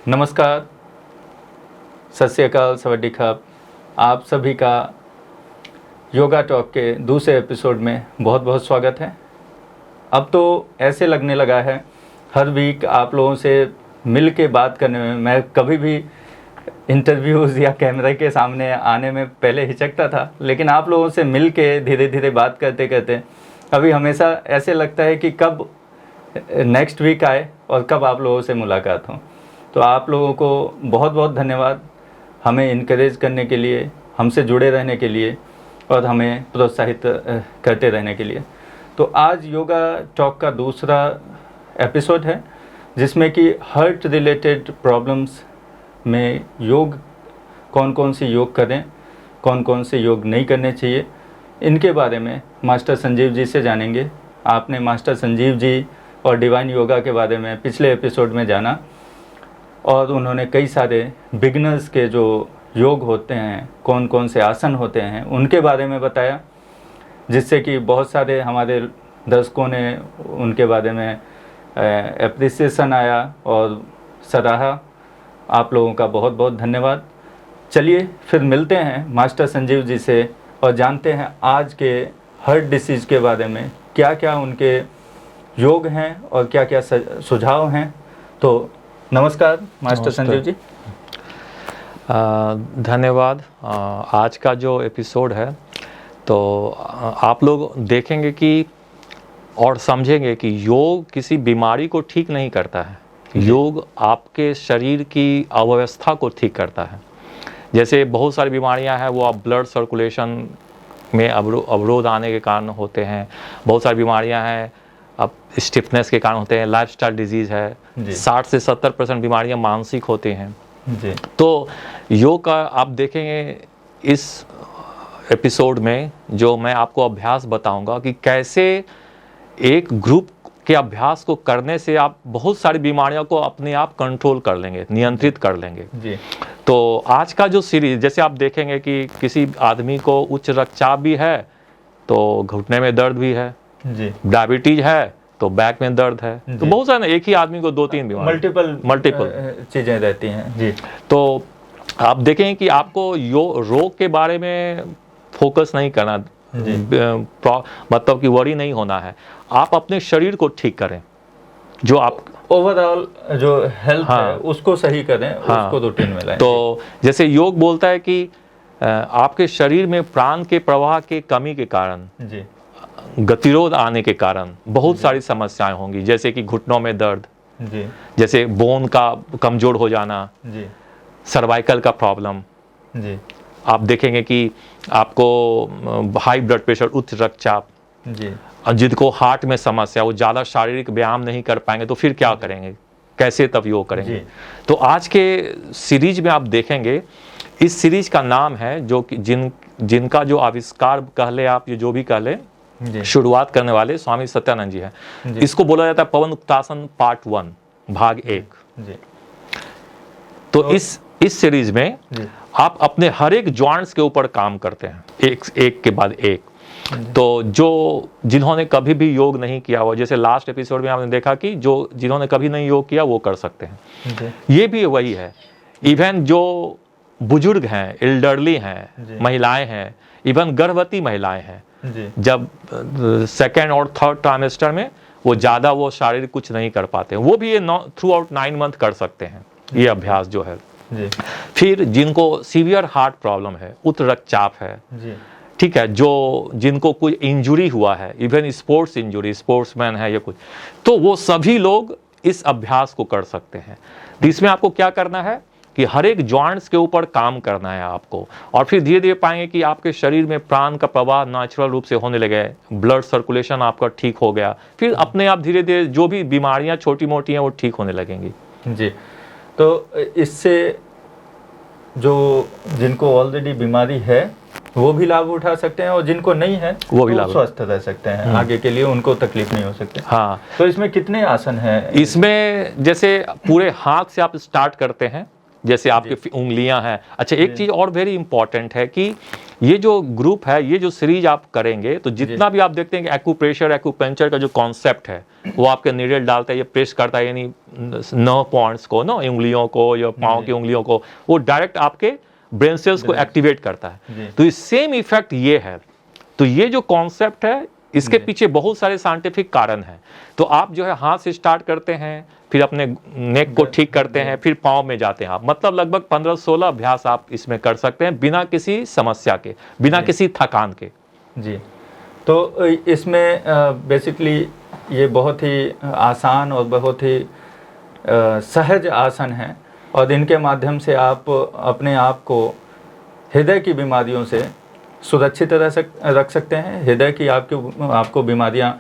नमस्कार, सत श्री अकाल, सवाडी खाप। आप सभी का योगा टॉक के दूसरे एपिसोड में बहुत बहुत स्वागत है। अब तो ऐसे लगने लगा है हर वीक आप लोगों से मिल के बात करने में। मैं कभी भी इंटरव्यूज़ या कैमरे के सामने आने में पहले हिचकता था, लेकिन आप लोगों से मिल के धीरे धीरे बात करते करते अभी हमेशा ऐसे लगता है कि कब नेक्स्ट वीक आए और कब आप लोगों से मुलाकात हो। तो आप लोगों को बहुत बहुत धन्यवाद हमें इनकरेज करने के लिए, हमसे जुड़े रहने के लिए और हमें प्रोत्साहित करते रहने के लिए। तो आज योगा टॉक का दूसरा एपिसोड है, जिसमें कि हार्ट रिलेटेड प्रॉब्लम्स में योग, कौन कौन से योग करें, कौन कौन से योग नहीं करने चाहिए, इनके बारे में मास्टर संजीव जी से जानेंगे। आपने मास्टर संजीव जी और डिवाइन योगा के बारे में पिछले एपिसोड में जाना और उन्होंने कई सारे बिगनर्स के जो योग होते हैं, कौन कौन से आसन होते हैं, उनके बारे में बताया, जिससे कि बहुत सारे हमारे दर्शकों ने उनके बारे में एप्रिसिएशन आया और सराहा। आप लोगों का बहुत बहुत धन्यवाद। चलिए फिर मिलते हैं मास्टर संजीव जी से और जानते हैं आज के हार्ट डिसीज़ के बारे में, क्या क्या उनके योग हैं और क्या क्या सुझाव हैं। तो नमस्कार मास्टर संजीव जी। धन्यवाद। आज का जो एपिसोड है तो आप लोग देखेंगे कि और समझेंगे कि योग किसी बीमारी को ठीक नहीं करता है। योग आपके शरीर की अव्यवस्था को ठीक करता है। जैसे बहुत सारी बीमारियां हैं, वो आप ब्लड सर्कुलेशन में अवरोध आने के कारण होते हैं। बहुत सारी बीमारियां हैं अब स्टिफनेस के कारण होते हैं। लाइफस्टाइल डिजीज़ है। 60 से 70% बीमारियां मानसिक होती हैं जी। तो योग का आप देखेंगे इस एपिसोड में जो मैं आपको अभ्यास बताऊंगा कि कैसे एक ग्रुप के अभ्यास को करने से आप बहुत सारी बीमारियों को अपने आप कंट्रोल कर लेंगे, नियंत्रित कर लेंगे जी। तो आज का जो सीरीज, जैसे आप देखेंगे कि किसी आदमी को उच्च रक्तचाप भी है तो घुटने में दर्द भी है जी, डायबिटीज है तो बैक में दर्द है, तो बहुत सारे, एक ही आदमी को 2-3 बीमारी, मल्टीपल चीजें रहती हैं जी। तो आप देखें कि आपको रोग के बारे में फोकस नहीं करना, मतलब कि वरी नहीं होना है। आप अपने शरीर को ठीक करें, जो आप ओवरऑल जो हेल्थ है उसको सही करें, उसको रूटीन में लाएं। तो जैसे योग बोलता है कि आपके शरीर में प्राण के प्रवाह के कमी के कारण जी, गतिरोध आने के कारण बहुत सारी समस्याएं होंगी, जैसे कि घुटनों में दर्द जी, जैसे बोन का कमजोर हो जाना जी, सर्वाइकल का प्रॉब्लम जी, आप देखेंगे कि आपको हाई ब्लड प्रेशर, उच्च रक्तचाप जी, जिनको हार्ट में समस्या, वो ज़्यादा शारीरिक व्यायाम नहीं कर पाएंगे तो फिर क्या करेंगे, कैसे तब योग करेंगे। तो आज के सीरीज में आप देखेंगे, इस सीरीज का नाम है जो कि जिनका जो आविष्कार कह ले आप, ये जो भी कह ले, शुरुआत करने वाले स्वामी सत्यानंद जी हैं। इसको बोला जाता है पवन उत्तासन पार्ट 1 भाग 1 जी। तो इस सीरीज में आप अपने हर एक जॉइंट्स के ऊपर काम करते हैं, एक के बाद एक। तो जिन्होंने कभी भी योग नहीं किया हुआ, जैसे लास्ट एपिसोड में आपने देखा कि जिन्होंने कभी नहीं योग किया वो कर सकते हैं। ये भी वही है। इवन जो बुजुर्ग हैं, एल्डरली हैं, महिलाएं हैं, इवन गर्भवती महिलाएं हैं, जब सेकेंड और थर्ड ट्राइमेस्टर में वो ज़्यादा वो शारीरिक कुछ नहीं कर पाते हैं, वो भी ये थ्रू आउट 9 मंथ कर सकते हैं ये अभ्यास जो है जी। फिर जिनको सीवियर हार्ट प्रॉब्लम है, उच्च रक्तचाप है जी, ठीक है, जिनको कोई इंजुरी हुआ है, इवन स्पोर्ट्स इंजुरी, स्पोर्ट्समैन है या कुछ, तो वो सभी लोग इस अभ्यास को कर सकते हैं। तो इसमें आपको क्या करना है कि हर एक जॉइंट्स के ऊपर काम करना है आपको, और फिर धीरे धीरे पाएंगे कि आपके शरीर में प्राण का प्रवाह नेचुरल रूप से होने लगे, ब्लड सर्कुलेशन आपका ठीक हो गया, फिर अपने आप धीरे धीरे जो भी बीमारियां छोटी मोटी हैं वो ठीक होने लगेंगी जी। तो इससे जिनको ऑलरेडी बीमारी है वो भी लाभ उठा सकते हैं और जिनको नहीं है वो भी लाभ, स्वस्थ रह सकते हैं आगे के लिए, उनको तकलीफ नहीं हो सकती। हाँ, तो इसमें कितने आसन हैं? इसमें जैसे पूरे हाथ से आप स्टार्ट करते हैं जैसे आपके उंगलियां हैं। अच्छा, एक चीज़ और वेरी इंपॉर्टेंट है कि ये जो ग्रुप है, ये जो सीरीज आप करेंगे तो जितना भी आप देखते हैं कि एक्यूप्रेशर एक्यूपंक्चर का जो कॉन्सेप्ट है वो आपके नीडल डालता है, ये प्रेस करता है, यानी नर्व पॉइंट्स को, ना उंगलियों को या पाँव की उंगलियों को, वो डायरेक्ट आपके ब्रेन सेल्स को एक्टिवेट करता है। तो सेम इफेक्ट ये है। तो ये जो कॉन्सेप्ट है इसके पीछे बहुत सारे साइंटिफिक कारण हैं। तो आप जो है हाथ से स्टार्ट करते हैं, फिर अपने नेक को ठीक करते हैं, फिर पाँव में जाते हैं आप, मतलब लगभग 15-16 अभ्यास आप इसमें कर सकते हैं बिना किसी समस्या के, बिना किसी थकान के। जी, तो इसमें बेसिकली ये बहुत ही आसान और बहुत ही सहज आसन है और इनके माध्यम से आप अपने आप को हृदय की बीमारियों से सुरक्षित रख सकते हैं। हृदय की आपको बीमारियां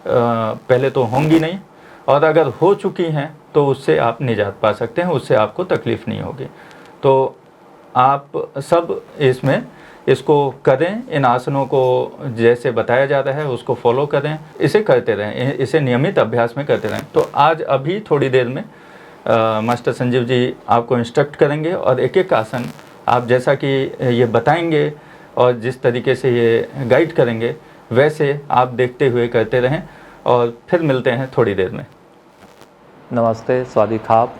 पहले तो होंगी नहीं, और अगर हो चुकी हैं तो उससे आप निजात पा सकते हैं, उससे आपको तकलीफ़ नहीं होगी। तो आप सब इसको करें, इन आसनों को जैसे बताया जाता है उसको फॉलो करें, इसे करते रहें, इसे नियमित अभ्यास में करते रहें। तो आज अभी थोड़ी देर में मास्टर संजीव जी आपको इंस्ट्रक्ट करेंगे और एक एक आसन आप जैसा कि ये बताएंगे और जिस तरीके से ये गाइड करेंगे वैसे आप देखते हुए करते रहें, और फिर मिलते हैं थोड़ी देर में। नमस्ते, स्वागत खाब।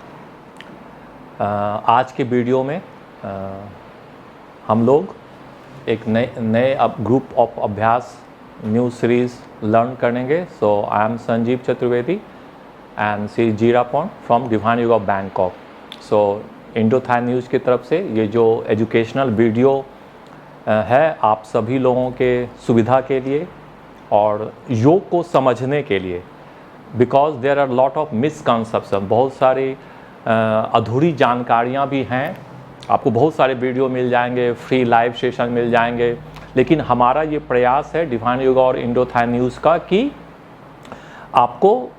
आज के वीडियो में हम लोग एक नए ग्रुप ऑफ अभ्यास न्यू सीरीज लर्न करेंगे। So I am Sanjeev Chaturvedi and C Jiraporn from Divine Yoga Bangkok. So Indo Thai news की तरफ से ये जो एजुकेशनल वीडियो है आप सभी लोगों के सुविधा के लिए और योग को समझने के लिए, because there are lot of misconception, बहुत सारी अधूरी जानकारियाँ भी हैं। आपको बहुत सारे वीडियो मिल जाएंगे, फ्री लाइव सेशन मिल जाएंगे, लेकिन हमारा ये प्रयास है डिवाइन योगा और इंडोथाई न्यूज़ का कि आपको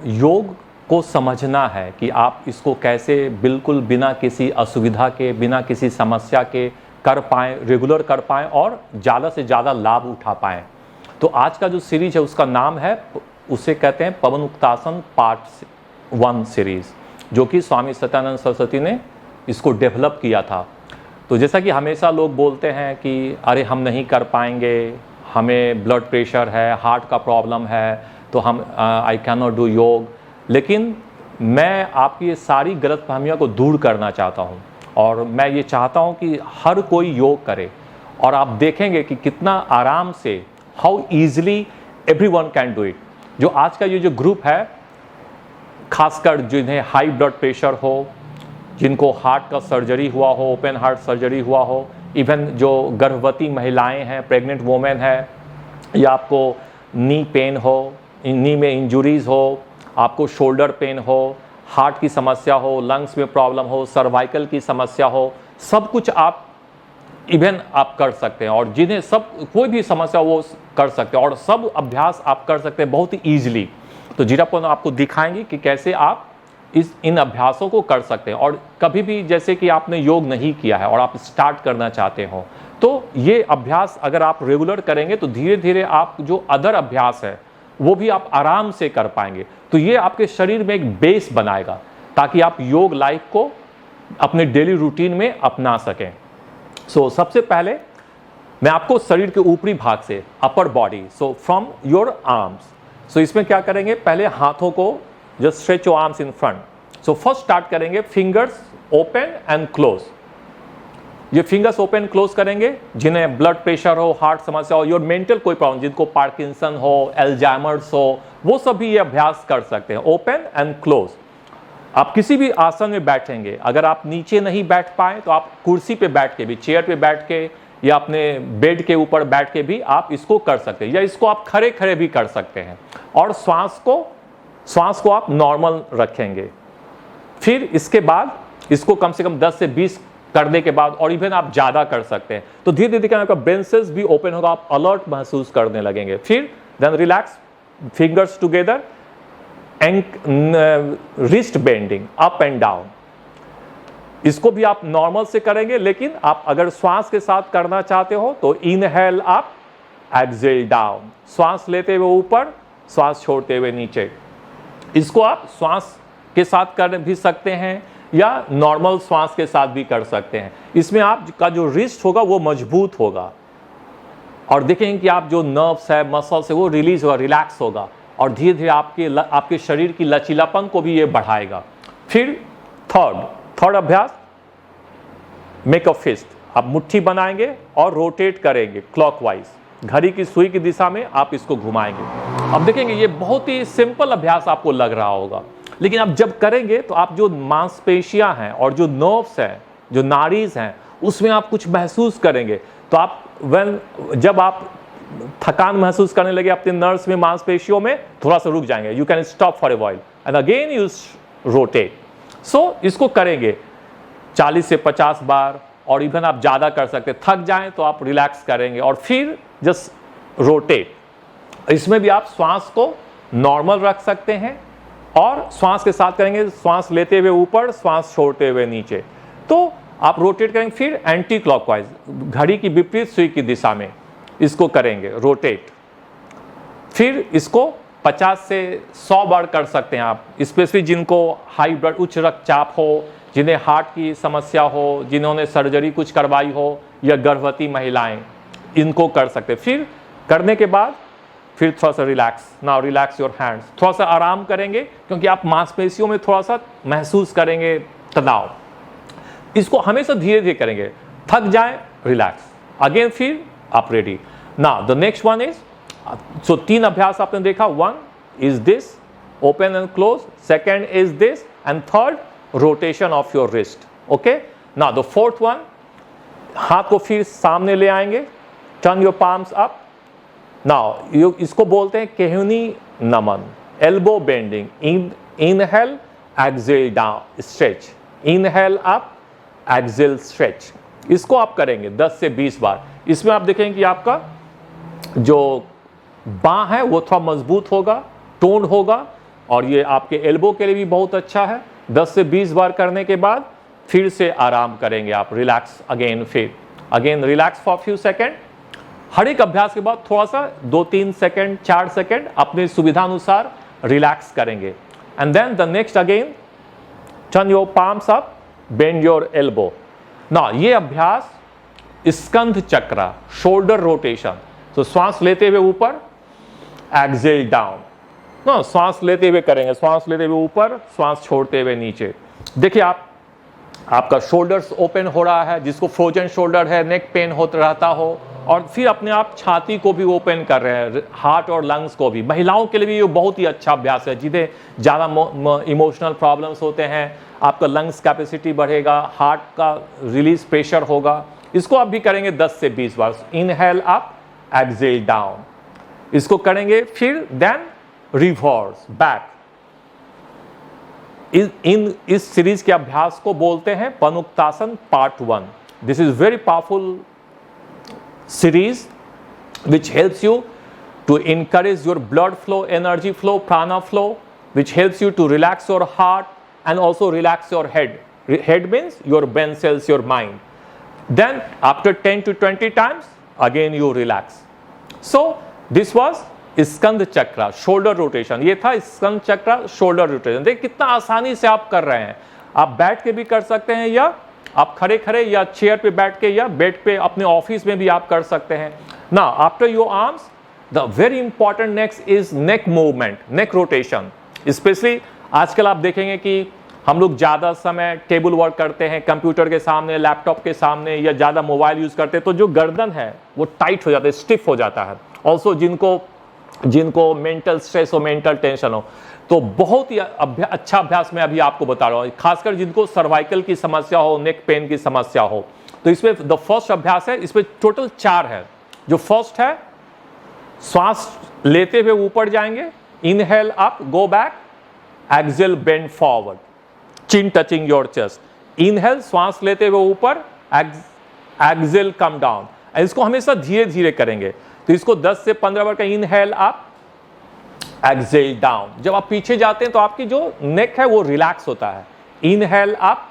योग को समझना है कि आप इसको कैसे बिल्कुल बिना किसी असुविधा के, बिना किसी समस्या के कर पाएँ, रेगुलर कर पाएँ और ज़्यादा से ज़्यादा लाभ उठा पाएँ। तो आज का जो सीरीज है उसका नाम है, उसे कहते हैं पवन मुक्तासन पार्ट 1 सीरीज़, जो कि स्वामी सत्यानंद सरस्वती ने इसको डेवलप किया था। तो जैसा कि हमेशा लोग बोलते हैं कि अरे हम नहीं कर पाएंगे, हमें ब्लड प्रेशर है, हार्ट का प्रॉब्लम है, तो हम आई कैन नॉट डू योग। लेकिन मैं आपकी ये सारी गलतफहमियों को दूर करना चाहता हूँ और मैं ये चाहता हूँ कि हर कोई योग करे और आप देखेंगे कि कितना आराम से, how easily everyone can do it. जो आज का ये जो ग्रुप है, खासकर जिन्हें हाई ब्लड प्रेशर हो, जिनको हार्ट का सर्जरी हुआ हो, ओपन हार्ट सर्जरी हुआ हो, इवन जो गर्भवती महिलाएं हैं, प्रेग्नेंट वोमेन है, या आपको नी पेन हो, नी में इंजुरीज़ हो, आपको शोल्डर पेन हो, हार्ट की समस्या हो, लंग्स में प्रॉब्लम हो, सर्वाइकल की समस्या हो, सब कुछ आप इवन आप कर सकते हैं। और जिन्हें सब कोई भी समस्या वो कर सकते हैं और सब अभ्यास आप कर सकते हैं बहुत ही ईजिली। तो जीरापन आपको दिखाएंगे कि कैसे आप इन अभ्यासों को कर सकते हैं। और कभी भी जैसे कि आपने योग नहीं किया है और आप स्टार्ट करना चाहते हो, तो ये अभ्यास अगर आप रेगुलर करेंगे तो धीरे धीरे आप जो अदर अभ्यास है वो भी आप आराम से कर पाएंगे। तो ये आपके शरीर में एक बेस बनाएगा ताकि आप योग लाइफ को अपने डेली रूटीन में अपना सकें। सो सबसे पहले मैं आपको शरीर के ऊपरी भाग से, upper body, so from your arms, so इसमें क्या करेंगे, पहले हाथों को just stretch your arms in front. So first start करेंगे फिंगर्स ओपन एंड क्लोज। ये फिंगर्स ओपन क्लोज करेंगे जिन्हें ब्लड प्रेशर हो, हार्ट समस्या हो, योर मेंटल कोई प्रॉब्लम, जिनको पार्किंसन हो, एल्जाइमर्स हो, वो सभी ये अभ्यास कर सकते हैं, ओपन एंड क्लोज। आप किसी भी आसन में बैठेंगे, अगर आप नीचे नहीं बैठ पाए तो आप कुर्सी पे बैठ के भी, चेयर पे बैठ के या अपने बेड के ऊपर बैठ के भी आप इसको कर सकते हैं, या इसको आप खड़े खड़े भी कर सकते हैं। और श्वास को आप नॉर्मल रखेंगे। फिर इसके बाद इसको कम से कम 10 से 20 करने के बाद, और इवन आप ज़्यादा कर सकते हैं, तो धीरे धीरे आपका ब्रेन सेल्स भी ओपन होगा, आप अलर्ट महसूस करने लगेंगे। फिर then relax, fingers together, wrist bending up and down. इसको भी आप नॉर्मल से करेंगे, लेकिन आप अगर श्वास के साथ करना चाहते हो तो इनहेल अप, एक्सहेल डाउन, श्वास लेते हुए ऊपर, श्वास छोड़ते हुए नीचे। इसको आप श्वास के साथ कर भी सकते हैं, या नॉर्मल श्वास के साथ भी कर सकते हैं। इसमें आपका जो रिस्ट होगा वो मजबूत होगा और देखेंगे कि आप जो नर्व्स है, मसल्स है, वो रिलीज होगा, रिलैक्स होगा और धीरे धीरे आपके शरीर की लचीलापन को भी ये बढ़ाएगा। फिर थर्ड अभ्यास, मेक अ फिस्ट। आप मुट्ठी बनाएंगे और रोटेट करेंगे क्लॉकवाइज, घड़ी की सुई की दिशा में आप इसको घुमाएंगे। अब देखेंगे ये बहुत ही सिंपल अभ्यास आपको लग रहा होगा, लेकिन आप जब करेंगे तो आप जो मांसपेशियां हैं और जो नर्व्स हैं, जो नाड़ीज हैं, उसमें आप कुछ महसूस करेंगे। तो आप जब आप थकान महसूस करने लगे अपने नर्व्स में, मांसपेशियों में, थोड़ा सा रुक जाएंगे। You can stop for a while and again you rotate. So इसको करेंगे 40 से 50 बार और इवन आप ज़्यादा कर सकते हैं। थक जाएं तो आप रिलैक्स करेंगे और फिर जस्ट रोटेट। इसमें भी आप श्वास को नॉर्मल रख सकते हैं और श्वास के साथ करेंगे, श्वास लेते हुए ऊपर, श्वास छोड़ते हुए नीचे। तो आप रोटेट करेंगे, फिर एंटी क्लॉकवाइज, घड़ी की विपरीत सुई की दिशा में इसको करेंगे रोटेट। फिर इसको 50 से 100 बार कर सकते हैं आप, स्पेशली जिनको हाई ब्लड, उच्च रक्तचाप हो, जिन्हें हार्ट की समस्या हो, जिन्होंने सर्जरी कुछ करवाई हो, या गर्भवती महिलाएं, इनको कर सकते हैं। फिर करने के बाद फिर थोड़ा सा relax. Now relax your hands, थोड़ा सा आराम करेंगे क्योंकि आप मांसपेशियों में थोड़ा सा महसूस करेंगे तनाव। इसको हमेशा धीरे धीरे करेंगे, थक जाए रिलैक्स, अगेन फिर आप ready. Now the next one is, so 3 अभ्यास आपने देखा, 1 is this open and close, second is this and third rotation of your wrist. Okay, now the fourth one, हाथ को फिर सामने ले आएंगे, turn your palms up. Now इसको बोलते हैं केहुनी नमन, elbow bending. Inhale, exhale down, stretch, inhale up, exhale stretch. इसको आप करेंगे 10 से 20 बार। इसमें आप देखेंगे कि आपका जो बाँ है वो थोड़ा मजबूत होगा, टोन होगा और ये आपके एल्बो के लिए भी बहुत अच्छा है। 10 से 20 बार करने के बाद फिर से आराम करेंगे आप, रिलैक्स अगेन, फिर again relax for few second. हर एक अभ्यास के बाद थोड़ा सा 2-3 सेकेंड, 4 सेकेंड अपनी सुविधा अनुसार रिलैक्स करेंगे। And then the next again, turn your palms up, bend your elbow. ना ये अभ्यास स्कंध चक्र, शोल्डर रोटेशन। तो श्वास लेते हुए ऊपर, एक्सेल डाउन। ना श्वास लेते हुए करेंगे, श्वास लेते हुए ऊपर, श्वास छोड़ते हुए नीचे। देखिए आपका शोल्डर्स ओपन हो रहा है, जिसको फ्रोजन शोल्डर है, नेक पेन होता रहता हो, और फिर अपने आप छाती को भी ओपन कर रहे हैं, हार्ट और लंग्स को भी। महिलाओं के लिए भी ये बहुत ही अच्छा अभ्यास है, जिन्हें ज़्यादा इमोशनल प्रॉब्लम्स होते हैं। आपका लंग्स कैपेसिटी बढ़ेगा, हार्ट का रिलीज प्रेशर होगा। इसको आप भी करेंगे 10 से 20 बार। इनहेल अप, एक्सेल डाउन, इसको करेंगे। फिर देन रिवर्स बैक। इस सीरीज के अभ्यास को बोलते हैं Pawanmuktasana part 1। This is very powerful series which helps you to encourage your blood flow, energy flow, prana flow, which helps you to relax your heart and also relax your head. Head means your brain cells, your mind. Then after 10 to 20 times again you relax. So this was स्कंद चक्र, shoulder rotation. ये था स्कंद चक्र, shoulder rotation. देखिए कितना आसानी से आप कर रहे हैं। आप बैठ के भी कर सकते हैं, या आप खड़े खड़े या चेयर पे बैठ के या बेड पे अपने ऑफिस में भी आप कर सकते हैं। ना after your arms, the very important next is neck movement, neck rotation. Specially आजकल आप देखेंगे कि हम लोग ज़्यादा समय टेबल वर्क करते हैं, कंप्यूटर के सामने, लैपटॉप के सामने, या ज़्यादा मोबाइल यूज़ करते हैं, तो जो गर्दन है वो टाइट हो जाता है, स्टिफ हो जाता है। ऑल्सो जिनको मेंटल स्ट्रेस हो, मेंटल टेंशन हो, तो बहुत ही अच्छा अभ्यास मैं अभी आपको बता रहा हूँ, खासकर जिनको सर्वाइकल की समस्या हो, नेक पेन की समस्या हो। तो इसमें द फर्स्ट अभ्यास है, इसमें टोटल 4 है। जो फर्स्ट है, श्वास लेते हुए ऊपर जाएंगे, inhale up, go back, exhale bend forward, chin touching your chest. Inhale, श्वास लेते हुए ऊपर, एक्सेल कम डाउन। इसको हमेशा धीरे धीरे करेंगे। तो इसको 10 से 15 बार का इनहेल अप, एक्सेल डाउन। जब आप पीछे जाते हैं तो आपकी जो नेक है वो रिलैक्स होता है। Inhale up,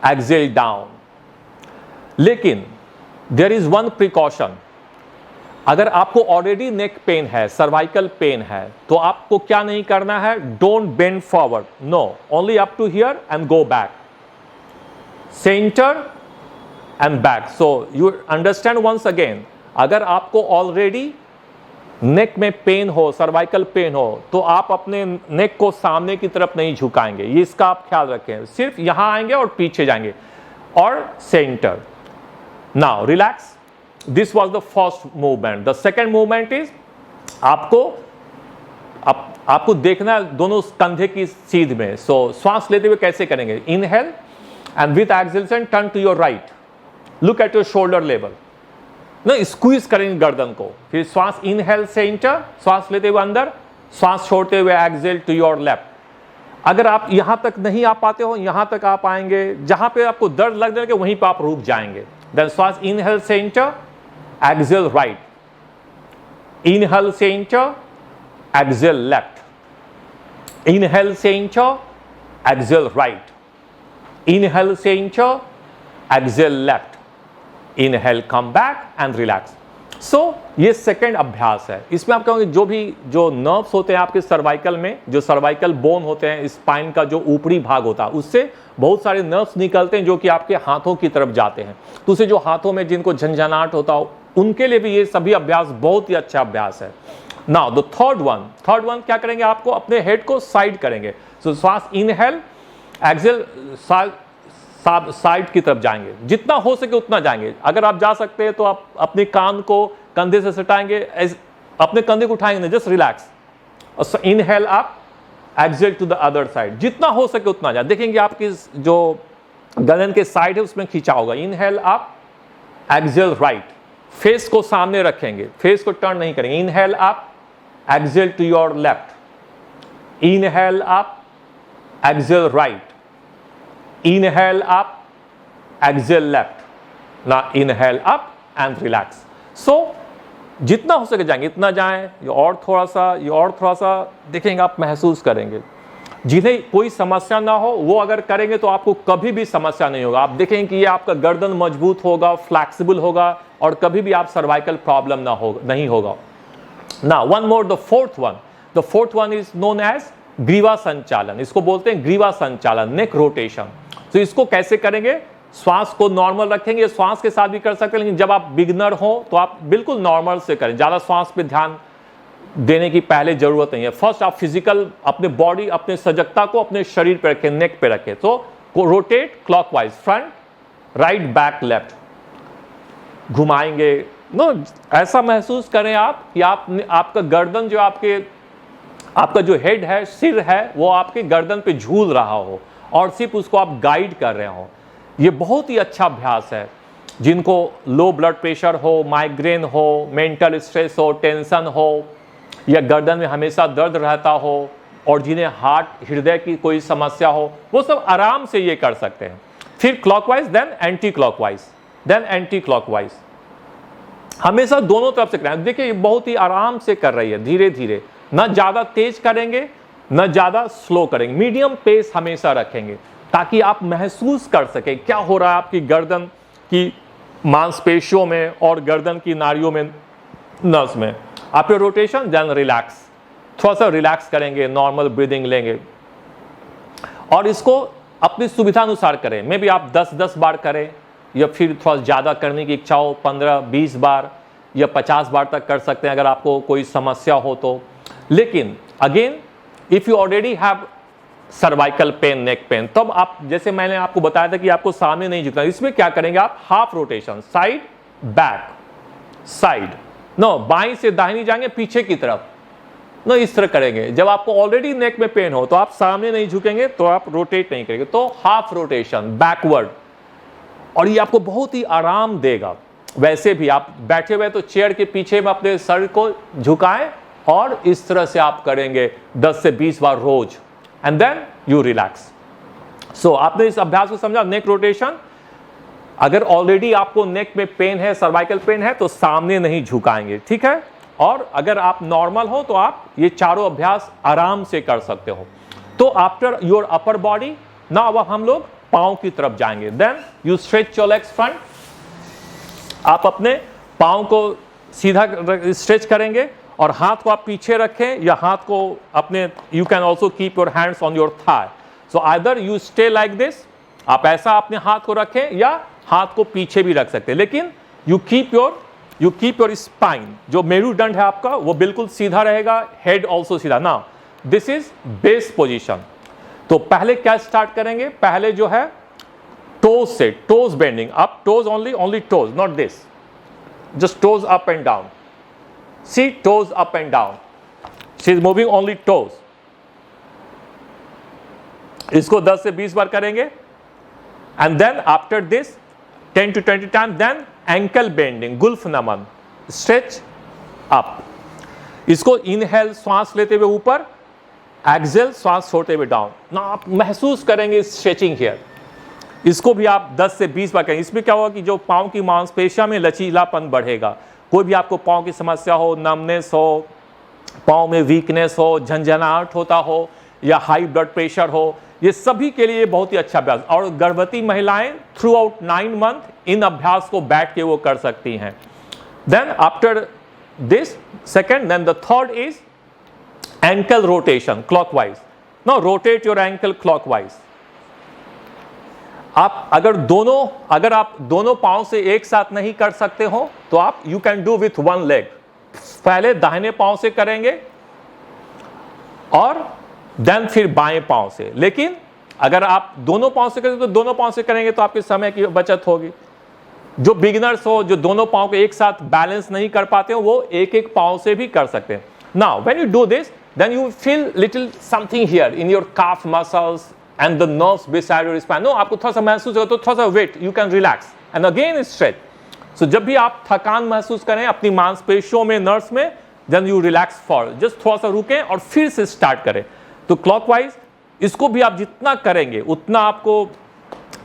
exhale down. लेकिन देयर इज वन प्रिकॉशन, अगर आपको ऑलरेडी नेक पेन है, सर्वाइकल पेन है, तो आपको क्या नहीं करना है, don't bend forward, no, only up to here and go back. Center and back. So you understand once again, अगर आपको ऑलरेडी नेक में पेन हो, सर्वाइकल पेन हो, तो आप अपने नेक को सामने की तरफ नहीं झुकाएंगे, ये इसका आप ख्याल रखें। सिर्फ यहां आएंगे और पीछे जाएंगे और centre. Now relax, this was the first movement. The second movement is आपको देखना है दोनों कंधे की सीध में। सो श्वास लेते हुए कैसे करेंगे, inhale and with exhalation turn to your right, look at your shoulder level, ना स्क्वीज करेंगे गर्दन को। फिर श्वास इनहेल सेंटर, श्वास लेते हुए अंदर, श्वास छोड़ते हुए एक्सहेल टू योर लेफ्ट। अगर आप यहां तक नहीं आ पाते हो, यहां तक आप आएंगे, जहां पे आपको दर्द लग जाएगा वहीं पे आप रुक जाएंगे। देन श्वास inhale center, exhale right, inhale center, exhale left, inhale center, exhale right, inhale center, exhale left, inhale come back and relax. So ये सेकंड अभ्यास है। इसमें आप कहोगे जो नर्व्स होते हैं आपके सर्वाइकल में, जो सर्वाइकल बोन होते हैं, स्पाइन का जो ऊपरी भाग होता है, उससे बहुत सारे नर्व्स निकलते हैं जो कि आपके हाथों की तरफ जाते हैं। तो उससे जो हाथों में जिनको झंझनाहट होता हो, उनके लिए भी ये सभी अभ्यास बहुत ही अच्छा अभ्यास है। नाउ द थर्ड वन क्या करेंगे, आपको अपने हेड को साइड करेंगे। सो श्वास इनहेल, एक्सहेल, साइड की तरफ जाएंगे, जितना हो सके उतना जाएंगे। अगर आप जा सकते हैं तो आप अपने कान को कंधे से सटाएंगे, अपने कंधे को उठाएंगे, just relax. Inhale up, exhale to the other side, जितना हो सके उतना जाए। देखेंगे आपकी जो गर्दन के साइड है उसमें खींचा होगा। Inhale up, exhale right, face को सामने रखेंगे, फेस को टर्न नहीं करेंगे। Inhale up, exhale to your left, inhale up, exhale right, inhale up, exhale left, now inhale up and relax। so जितना हो सके जाएंगे, इतना जाएं, ये और थोड़ा सा देखेंगे, आप महसूस करेंगे। जिन्हें कोई समस्या ना हो वो अगर करेंगे तो आपको कभी भी समस्या नहीं होगा। आप देखेंगे कि ये आपका गर्दन मजबूत होगा, फ्लैक्सिबल होगा और कभी भी आप सर्वाइकल प्रॉब्लम नहीं होगा। ना one more, the fourth one is known as ग्रीवा संचालन। इसको बोलते हैं ग्रीवा संचालन, नेक रोटेशन। तो इसको कैसे करेंगे, श्वास को नॉर्मल रखेंगे, श्वास के साथ भी कर सकते हैं, लेकिन जब आप बिगनर हो तो आप बिल्कुल नॉर्मल से करें, ज़्यादा श्वास पे ध्यान देने की पहले जरूरत नहीं है। फर्स्ट आप फिजिकल अपने बॉडी, अपने सजगता को अपने शरीर पे रखें, नेक पे रखें। तो rotate clockwise, front, right, back, left, घुमाएंगे। नो ऐसा महसूस करें आप कि आपका गर्दन जो आपका जो हेड है, सिर है, वो आपके गर्दन पे झूल रहा हो और सिर्फ उसको आप गाइड कर रहे हो। ये बहुत ही अच्छा अभ्यास है। जिनको लो ब्लड प्रेशर हो, माइग्रेन हो, मेंटल स्ट्रेस हो, टेंशन हो, या गर्दन में हमेशा दर्द रहता हो, और जिन्हें हृदय की कोई समस्या हो, वो सब आराम से ये कर सकते हैं। फिर clockwise, then anti clockwise, then anti clockwise, हमेशा दोनों तरफ से करें। देखिए ये बहुत ही आराम से कर रही है, धीरे धीरे, ना ज़्यादा तेज करेंगे न ज़्यादा स्लो करेंगे, मीडियम पेस हमेशा रखेंगे ताकि आप महसूस कर सकें क्या हो रहा है आपकी गर्दन की मांसपेशियों में और गर्दन की नाड़ियों में, नर्व्स में। आफ्टर रोटेशन देन रिलैक्स, थोड़ा सा रिलैक्स करेंगे, नॉर्मल ब्रीदिंग लेंगे और इसको अपनी सुविधा अनुसार करें। मे भी आप 10-10 बार करें या फिर थोड़ा ज़्यादा करने की इच्छा हो 15-20 बार या 50 बार तक कर सकते हैं अगर आपको कोई समस्या हो तो। लेकिन again if you already have cervical pain, neck pain, तब आप, जैसे मैंने आपको बताया था कि आपको सामने नहीं झुकना, इसमें क्या करेंगे आप, half rotation, side back, side, no बाईं से दाहिनी जाएंगे पीछे की तरफ, नो इस तरह करेंगे। जब आपको ऑलरेडी नेक में पेन हो तो आप सामने नहीं झुकेंगे, तो आप रोटेट नहीं करेंगे, तो हाफ रोटेशन बैकवर्ड, और ये आपको बहुत ही आराम देगा। वैसे भी आप बैठे हुए तो चेयर के पीछे में अपने सर को झुकाएं और इस तरह से आप करेंगे 10 से 20 बार रोज, एंड देन यू रिलैक्स। सो आपने इस अभ्यास को समझा, नेक रोटेशन। अगर ऑलरेडी आपको नेक में पेन है, सर्वाइकल पेन है, तो सामने नहीं झुकाएंगे, ठीक है। और अगर आप नॉर्मल हो तो आप ये चारों अभ्यास आराम से कर सकते हो। तो आफ्टर योर अपर बॉडी, ना अब हम लोग पांव की तरफ जाएंगे। Then you stretch your legs front, आप अपने पांव को सीधा स्ट्रेच करेंगे और हाथ को आप पीछे रखें या हाथ को अपने, you can also keep your hands on your thigh. So either you stay like this आप ऐसा अपने हाथ को रखें या हाथ को पीछे भी रख सकते हैं, लेकिन यू कीप योर स्पाइन, जो मेरुदंड है आपका वो बिल्कुल सीधा रहेगा, हेड ऑल्सो सीधा। Now this is base position. तो पहले क्या स्टार्ट करेंगे, पहले जो है टोज से, toes bending up, toes only toes, not this, just toes up and down, see toes up and down, she is moving only toes. इसको 10 से 20 बार करेंगे and then after this 10 to 20 time, then ankle bending, गुल्फ नमन, stretch up. इसको inhale श्वास लेते हुए ऊपर, एक्सेल श्वास छोड़ते हुए डाउन। ना आप महसूस करेंगे स्ट्रेचिंग हियर। इसको भी आप 10 से 20 बार करेंगे। इसमें क्या होगा कि जो पाँव की मांसपेशियों में लचीलापन बढ़ेगा। कोई भी आपको पाँव की समस्या हो, नमनेस हो, पाँव में वीकनेस हो, झंझनाहट होता हो या हाई ब्लड प्रेशर हो, ये सभी के लिए बहुत ही अच्छा अभ्यास। और गर्भवती महिलाएं थ्रू आउट 9 मंथ इन अभ्यास को बैठ के वो कर सकती हैं। Then after this second, then the third is ankle rotation clockwise. No, rotate your ankle clockwise. अगर आप दोनों पांव से एक साथ नहीं कर सकते हो तो आप you can do with one leg. पहले दाहिने पांव से करेंगे और देन फिर बाएं पांव से। लेकिन अगर आप दोनों पांव से करेंगे तो दोनों पांव से करेंगे तो आपके समय की बचत होगी। जो बिगिनर्स हो, जो दोनों पांव को एक साथ बैलेंस नहीं कर पाते हो, वो एक एक पांव से भी कर सकते हैं। Now when you do this, then you feel little something here in your calf muscles and the nerves beside your spine. No, आपको थोड़ा सा महसूस होगा तो थोड़ा सा wait, you can relax and again stretch. So जब भी आप थकान महसूस करें अपनी मांसपेशियों में, नर्व्स में, then you relax for just थोड़ा सा रुकें और फिर से स्टार्ट करें। तो क्लॉकवाइज इसको भी आप जितना करेंगे उतना आपको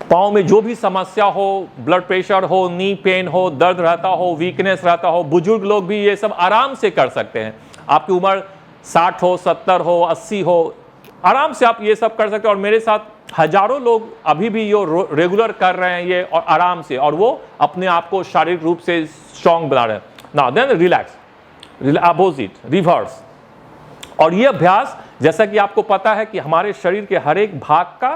पाँव में जो भी समस्या हो, ब्लड प्रेशर हो, नी पेन हो, दर्द रहता हो, वीकनेस रहता हो, बुजुर्ग लोग भी ये सब आराम से कर सकते हैं। आपकी उम्र 60 हो, 70 हो, 80 हो, आराम से आप ये सब कर सकते हैं। और मेरे साथ हजारों लोग अभी भी ये रेगुलर कर रहे हैं ये, और आराम से, और वो अपने आप को शारीरिक रूप से स्ट्रॉन्ग बना रहे हैं। Now then relax, opposite, reverse. और ये अभ्यास, जैसा कि आपको पता है कि हमारे शरीर के हर एक भाग का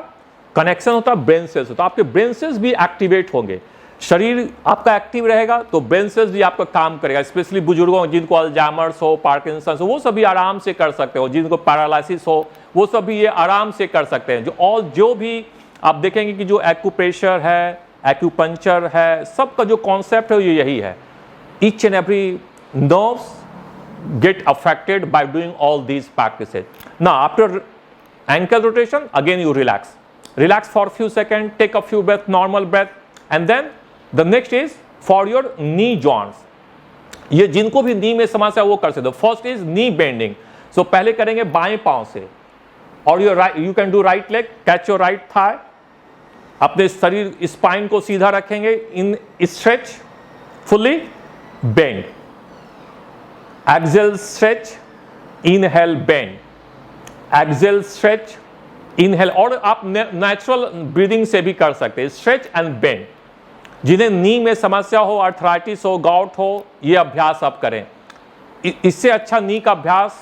कनेक्शन होता है ब्रेन सेल्स। तो आपके ब्रेन सेल्स भी एक्टिवेट होंगे। शरीर आपका एक्टिव रहेगा तो ब्रेन सेल्स भी आपका काम करेगा। स्पेशली बुजुर्गों, जिनको अल्जाइमर्स हो, पार्किंसंस हो, वो सभी आराम से कर सकते हो। जिनको पैरालिसिस हो, वो सभी ये आराम से कर सकते हैं। जो भी आप देखेंगे कि जो एक्यूप्रेशर है, एक्यूपंक्चर है, सबका जो कॉन्सेप्ट है ये यही है। Each and every nerves get affected by doing all these practices. Now after ankle rotation, again you relax for a few seconds, take a few breath, normal breath, and then the next is for your knee joints. ये जिनको भी नी में समस्या वो कर सकते हो। First is knee bending. So पहले करेंगे बाएं पांव से, और you can do right leg, catch your right thigh, अपने शरीर स्पाइन को सीधा रखेंगे, in stretch, fully bend, exhale stretch, inhale bend, exhale stretch, inhale. और आप नेचुरल ब्रीदिंग से भी कर सकते हैं, स्ट्रेच एंड बेंड। जिन्हें नी में समस्या हो, अर्थराइटिस हो, गाउट हो, ये अभ्यास आप करें। इससे अच्छा नी का अभ्यास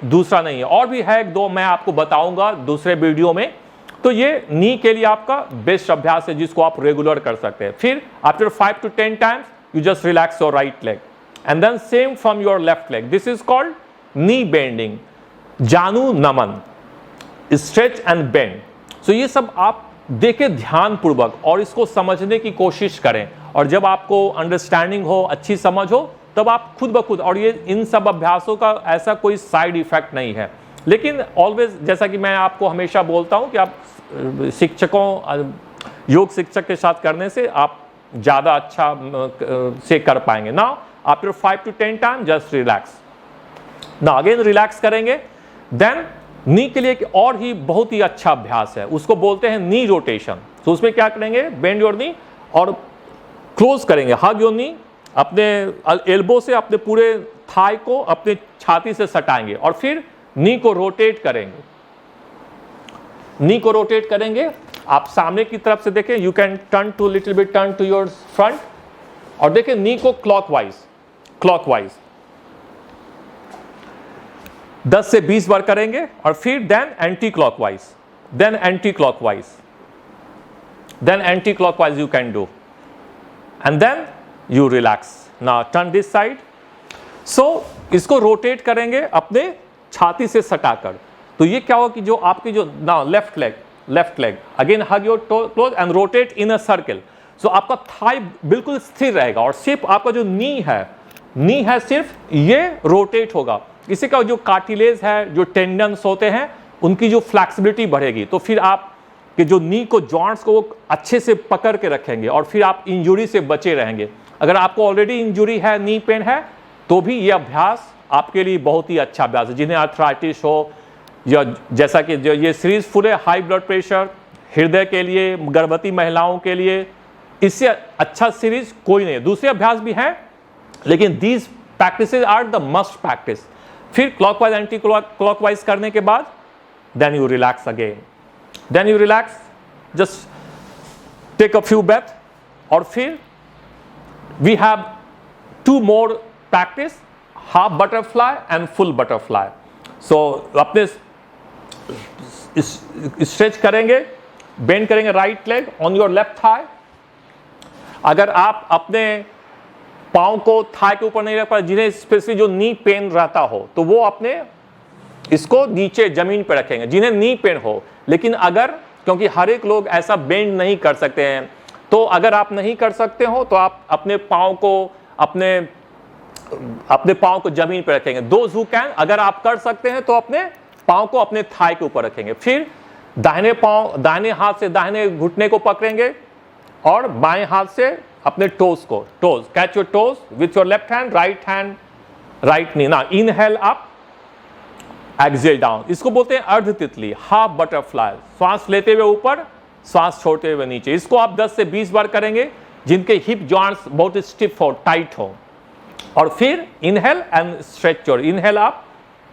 दूसरा नहीं है। और भी है एक दो, मैं आपको बताऊंगा दूसरे वीडियो में। तो ये नी के लिए आपका बेस्ट अभ्यास है जिसको आप रेगुलर कर सकते हैं। फिर after 5 to 10 times you just relax your right leg and then same from your left leg. This is called knee bending, जानु नमन, stretch and bend. So ये सब आप देखें ध्यान पूर्वक और इसको समझने की कोशिश करें। और जब आपको अंडरस्टैंडिंग हो, अच्छी समझ हो, तब आप खुद ब खुद, और ये इन सब अभ्यासों का ऐसा कोई साइड इफेक्ट नहीं है। लेकिन ऑलवेज, जैसा कि मैं आपको हमेशा बोलता हूँ कि आप शिक्षकों, योग शिक्षक के साथ करने से आप ज़्यादा अच्छा से कर पाएंगे ना। After 5 to 10 time just relax. ना अगेन रिलैक्स करेंगे। देन नी के लिए एक और ही बहुत ही अच्छा अभ्यास है, उसको बोलते हैं नी रोटेशन। तो उसमें क्या करेंगे, बेंड योर नी और क्लोज करेंगे, हग योर नी, अपने एल्बो से अपने पूरे थाई को अपने छाती से सटाएंगे और फिर नी को रोटेट करेंगे। नी को रोटेट करेंगे, आप सामने की तरफ से देखें, you can turn to little bit, turn to your front, और देखें नी को क्लॉकवाइज 10 से 20 बार करेंगे। और फिर then anti clockwise, then anti-clockwise you can do, and then you relax. Now turn this side. So इसको रोटेट करेंगे अपने छाती से सटाकर, तो ये क्या होगा कि जो आपकी जो now left leg again hug your toe close and rotate in a circle. So आपका थाई बिल्कुल स्थिर रहेगा और सिर्फ आपका जो नी है सिर्फ ये रोटेट होगा। इसी का जो कार्टिलेज है, जो टेंडन्स होते हैं, उनकी जो फ्लैक्सिबिलिटी बढ़ेगी, तो फिर आप कि जो नी को जॉइंट्स को वो अच्छे से पकड़ के रखेंगे और फिर आप इंजुरी से बचे रहेंगे। अगर आपको ऑलरेडी इंजुरी है, नी पेन है, तो भी ये अभ्यास आपके लिए बहुत ही अच्छा अभ्यास है। जिन्हें आर्थराइटिस हो या जैसा कि जो ये सीरीज फुल है, हाई ब्लड प्रेशर, हृदय के लिए, गर्भवती महिलाओं के लिए, इससे अच्छा सीरीज कोई नहीं। दूसरे अभ्यास भी हैं, लेकिन these practices are the must practice. फिर क्लॉकवाइज एंटी क्लॉकवाइज करने के बाद then you relax again, then you relax, just take a few breath, और फिर we have 2 more practice, half butterfly and full butterfly. So अपने stretch करेंगे, bend करेंगे right leg on your left thigh. अगर आप अपने पाँव को थाई के ऊपर नहीं रख पाए, जिन्हें स्पेशली जो नी पेन रहता हो, तो वो अपने इसको नीचे जमीन पर रखेंगे, जिन्हें नी पेन हो। लेकिन अगर, क्योंकि हर एक लोग ऐसा बेंड नहीं कर सकते हैं, तो अगर आप नहीं कर सकते हो तो आप अपने पाँव को जमीन पर रखेंगे। दोज हु कैन, अगर आप कर सकते हैं तो अपने पाँव को अपने थाई के ऊपर रखेंगे। फिर दाहिने हाथ से दाहिने घुटने को पकड़ेंगे और बाएं हाथ से अपने toes catch your toes with your left hand, right knee. ना इनहेल अप, एक्सेल डाउन, इसको बोलते हैं अर्ध तितली, हाफ बटरफ्लाई। श्वास लेते हुए ऊपर, श्वास छोड़ते हुए नीचे। इसको आप 10 से 20 बार करेंगे, जिनके हिप जॉइंट्स बहुत स्टिफ हो, टाइट हो। और फिर inhale and stretch your, inhale up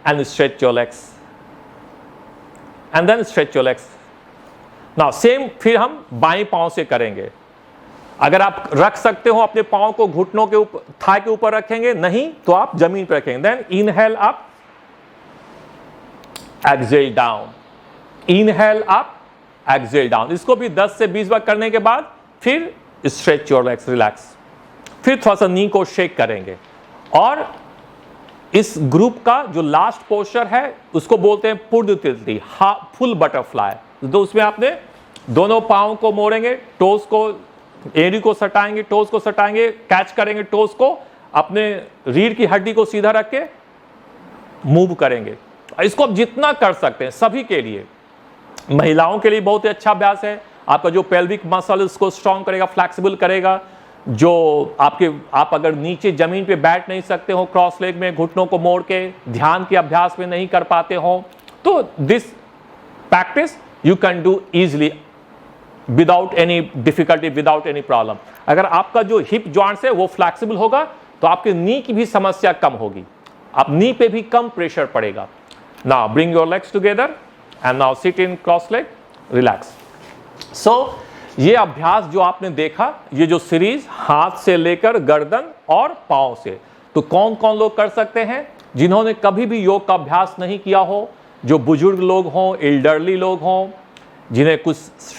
and stretch your legs, and then stretch your legs. Now same फिर हम बाएं पांव से करेंगे। अगर आप रख सकते हो अपने पांव को घुटनों के ऊपर, थाई के ऊपर रखेंगे, नहीं तो आप जमीन पर रखेंगे। Then inhale up, exhale down, inhale up, exhale down. इसको भी 10 से 20 बार करने के बाद फिर स्ट्रेच योर लेग्स, रिलैक्स। फिर थोड़ा सा नी को शेक करेंगे। और इस ग्रुप का जो लास्ट पोस्चर है उसको बोलते हैं पूर्ण तितली, फुल बटरफ्लाई। तो उसमें आपने दोनों पाँव को मोड़ेंगे, टोज को, एड़ी को सटाएंगे, टोज को सटाएंगे, कैच करेंगे टोज को, अपने रीढ़ की हड्डी को सीधा रख के मूव करेंगे। इसको आप जितना कर सकते हैं, सभी के लिए, महिलाओं के लिए बहुत ही अच्छा अभ्यास है। आपका जो पेल्विक मसल उसको स्ट्रॉन्ग करेगा, फ्लैक्सिबल करेगा। जो आप अगर नीचे जमीन पे बैठ नहीं सकते हो, क्रॉस लेग में घुटनों को मोड़ के ध्यान के अभ्यास में नहीं कर पाते हो, तो this practice you can do easily without any difficulty, without any problem. अगर आपका जो हिप जॉइंट्स है वो फ्लैक्सिबल होगा तो आपके नी की भी समस्या कम होगी, आप नी पे भी कम प्रेशर पड़ेगा। Now bring your legs together and now sit in cross leg, relax. So ये अभ्यास जो आपने देखा, ये जो सीरीज हाथ से लेकर गर्दन और पांव से, तो कौन कौन लोग कर सकते हैं? जिन्होंने कभी भी योग का अभ्यास नहीं किया हो, जो बुजुर्ग लोग हों, एल्डरली लोग हों, जिन्हें कुछ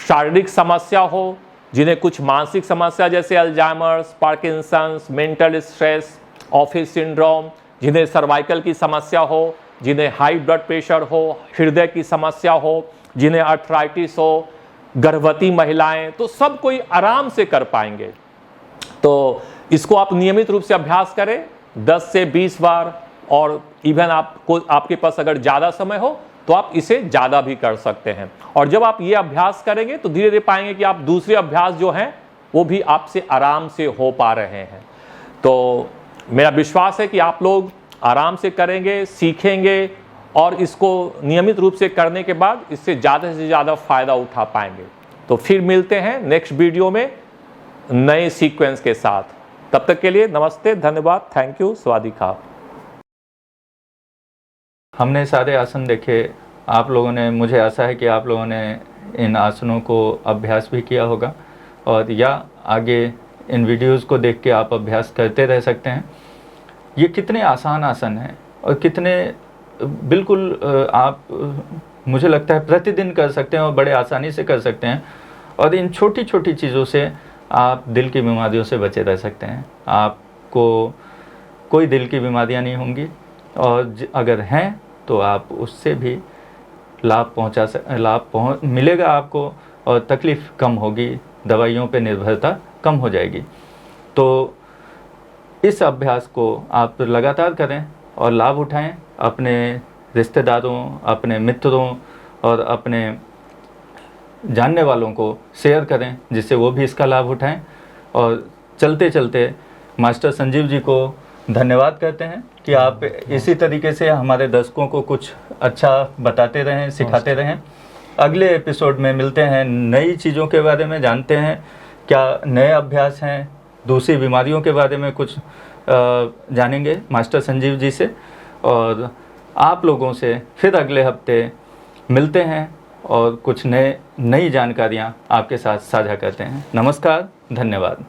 शारीरिक समस्या हो, जिन्हें कुछ मानसिक समस्या जैसे Alzheimer's, Parkinson's, mental stress, office syndrome, जिन्हें सर्वाइकल की समस्या हो, जिन्हें हाई ब्लड प्रेशर हो, हृदय की समस्या हो, जिन्हें आर्थराइटिस हो, गर्भवती महिलाएं, तो सब कोई आराम से कर पाएंगे। तो इसको आप नियमित रूप से अभ्यास करें 10 से 20 बार, और इवन आपके पास अगर ज़्यादा समय हो तो आप इसे ज़्यादा भी कर सकते हैं। और जब आप ये अभ्यास करेंगे तो धीरे धीरे पाएंगे कि आप दूसरे अभ्यास जो हैं वो भी आपसे आराम से हो पा रहे हैं। तो मेरा विश्वास है कि आप लोग आराम से करेंगे, सीखेंगे, और इसको नियमित रूप से करने के बाद इससे ज़्यादा से ज़्यादा फ़ायदा उठा पाएंगे। तो फिर मिलते हैं नेक्स्ट वीडियो में नए सीक्वेंस के साथ। तब तक के लिए नमस्ते, धन्यवाद, थैंक यू, स्वादिका। हमने सारे आसन देखे, आप लोगों ने, मुझे आशा है कि आप लोगों ने इन आसनों को अभ्यास भी किया होगा, और या आगे इन वीडियोज़ को देख के आप अभ्यास करते रह सकते हैं। ये कितने आसान आसन हैं और कितने बिल्कुल आप, मुझे लगता है प्रतिदिन कर सकते हैं और बड़े आसानी से कर सकते हैं। और इन छोटी छोटी चीज़ों से आप दिल की बीमारियों से बचे रह सकते हैं। आपको कोई दिल की बीमारियां नहीं होंगी, और अगर हैं तो आप उससे भी मिलेगा आपको, और तकलीफ़ कम होगी, दवाइयों पे निर्भरता कम हो जाएगी। तो इस अभ्यास को आप लगातार करें और लाभ उठाएं। अपने रिश्तेदारों, अपने मित्रों और अपने जानने वालों को शेयर करें, जिससे वो भी इसका लाभ उठाएं। और चलते चलते मास्टर संजीव जी को धन्यवाद कहते हैं कि आप इसी तरीके से हमारे दर्शकों को कुछ अच्छा बताते रहें, सिखाते रहें। अगले एपिसोड में मिलते हैं, नई चीज़ों के बारे में जानते हैं, क्या नए अभ्यास हैं, दूसरी बीमारियों के बारे में कुछ जानेंगे मास्टर संजीव जी से। और आप लोगों से फिर अगले हफ्ते मिलते हैं और कुछ नई जानकारियाँ आपके साथ साझा करते हैं। नमस्कार, धन्यवाद।